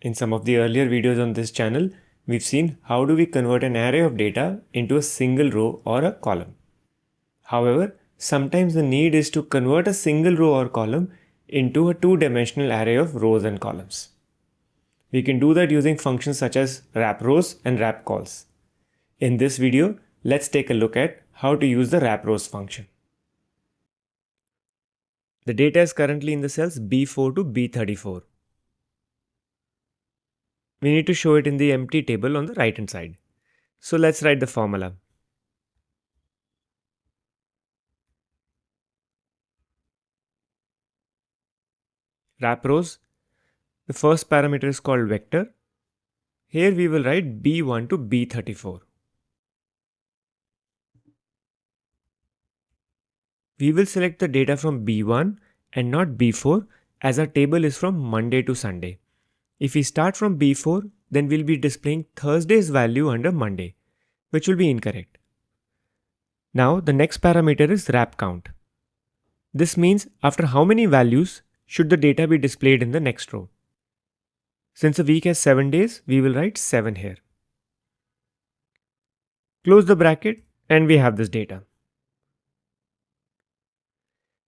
In some of the earlier videos on this channel, we've seen how do we convert an array of data into a single row or a column. However, sometimes the need is to convert a single row or column into a two-dimensional array of rows and columns. We can do that using functions such as WRAPROWS and WRAPCOLS. In this video, let's take a look at how to use the WRAPROWS function. The data is currently in the cells B4 to B34. We need to show it in the empty table on the right hand side. So let's write the formula. WRAPROWS, the first parameter is called vector. Here we will write B1 to B34. We will select the data from B1 and not B4 as our table is from Monday to Sunday. If we start from B4, then we'll be displaying Thursday's value under Monday, which will be incorrect. Now the next parameter is wrap count. This means after how many values should the data be displayed in the next row. Since a week has 7 days, we will write 7 here. Close the bracket and we have this data.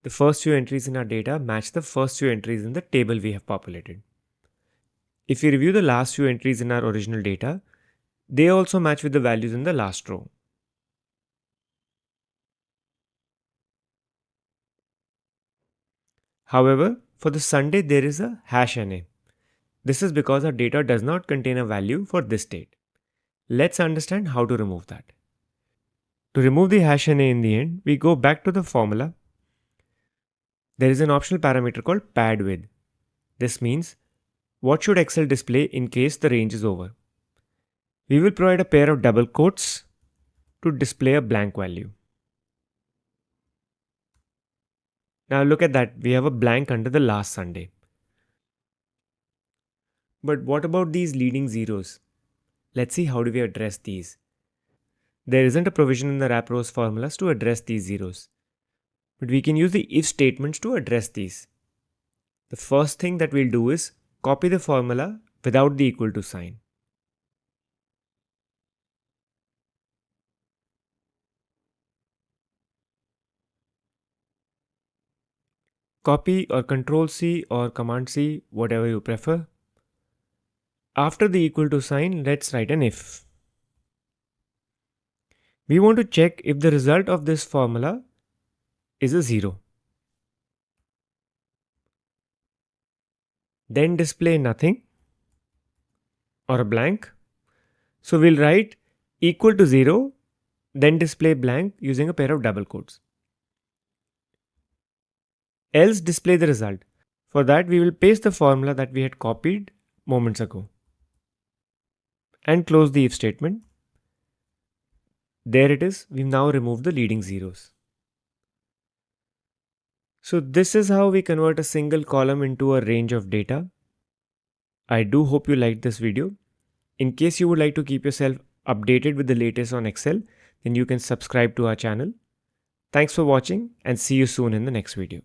The first few entries in our data match the first few entries in the table we have populated. If we review the last few entries in our original data, they also match with the values in the last row. However, for the Sunday there is a -NA. This is because our data does not contain a value for this date. Let's understand how to remove that. To remove the -NA in the end, we go back to the formula. There is an optional parameter called pad width. This means what should Excel display in case the range is over. We will provide a pair of double quotes to display a blank value. Now look at that, we have a blank under the last Sunday. But what about these leading zeros? Let's see how do we address these. There isn't a provision in the WRAPROWS formulas to address these zeros. But we can use the if statements to address these. The first thing that we'll do is copy the formula without the equal to sign. Copy or Control C or Command C, whatever you prefer. After the equal to sign, let's write an if. We want to check if the result of this formula is a 0. Then display nothing or a blank. So we'll write equal to 0, then display blank using a pair of double quotes. Else display the result. For that we will paste the formula that we had copied moments ago. And close the if statement. There it is, we've now removed the leading zeros. So this is how we convert a single column into a range of data. I do hope you liked this video. In case you would like to keep yourself updated with the latest on Excel, then you can subscribe to our channel. Thanks for watching and see you soon in the next video.